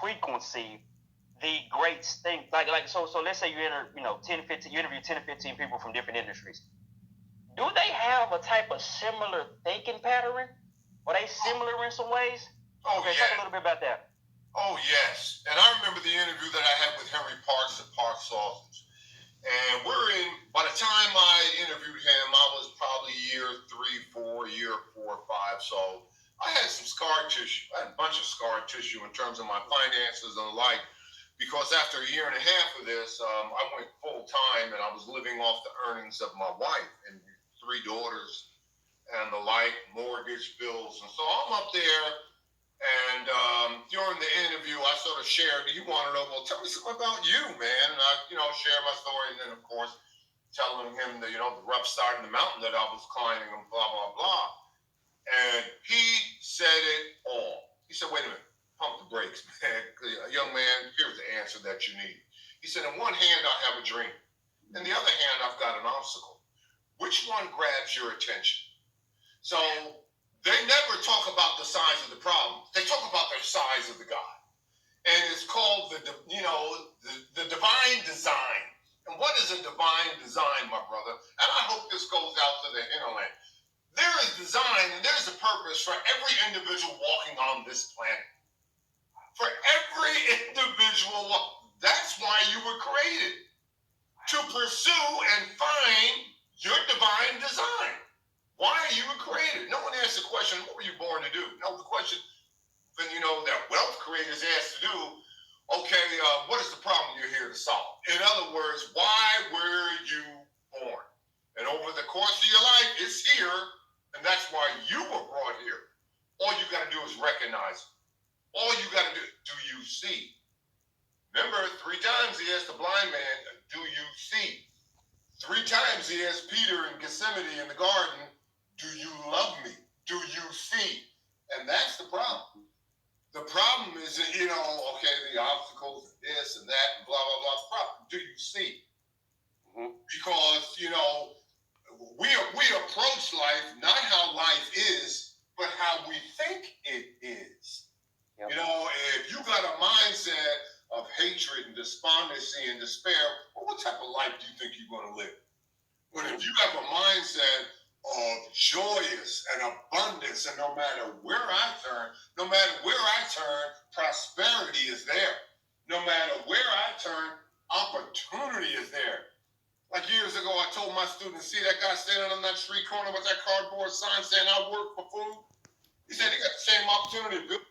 frequency the greats think? So let's say you interview 10 or 15 people from different industries. Do they have a type of similar thinking pattern? Are they similar in some ways? Okay, talk a little bit about that. Oh, yes. And I remember the interview that I had with Henry Parks at Park Sausage. And by the time I interviewed him, I was probably year 4, 5. So I had some scar tissue. I had a bunch of scar tissue in terms of my finances and the like. Because after a year and a half of this, I went full time and I was living off the earnings of my wife and 3 daughters and the like, mortgage bills. And so I'm up there. And during the interview, I sort of shared, he wanted to know, well, tell me something about you, man. And I, share my story. And then, of course, telling him the rough side of the mountain that I was climbing and blah, blah, blah. And he said it all. He said, wait a minute, pump the brakes, man. Young man, here's the answer that you need. He said, in one hand, I have a dream. In the other hand, I've got an obstacle. Which one grabs your attention? So they never talk about the size of the problem. They talk about the size of the God. And it's called the divine design. And what is a divine design, my brother? And I hope this goes out to the hinterland. There is design and there's a purpose for every individual walking on this planet. For every individual, that's why you were created. To pursue and find your divine design. Why are you created? No one asks the question, what were you born to do? No, the question that wealth creators ask to do, okay, what is the problem you're here to solve? In other words, why were you born? And over the course of your life, it's here, and that's why you were brought here. All you got to do is recognize it. All you got to do you see? Remember, 3 times he asked the blind man, do you see? 3 times he asked Peter in Gethsemane in the garden, do you love me? Do you see? And that's the problem. The problem is, the obstacles, this and that, and blah, blah, blah. The problem, do you see? Mm-hmm. Because, we approach life not how life is, but how we think it is. Yep. If you got a mindset of hatred and despondency and despair, well, what type of life do you think you're going to live? But if you have a mindset of joyous and abundance, and no matter where I turn, prosperity is there. No matter where I turn, opportunity is there. Like years ago, I told my students, see that guy standing on that street corner with that cardboard sign saying, I work for food? He said he got the same opportunity to build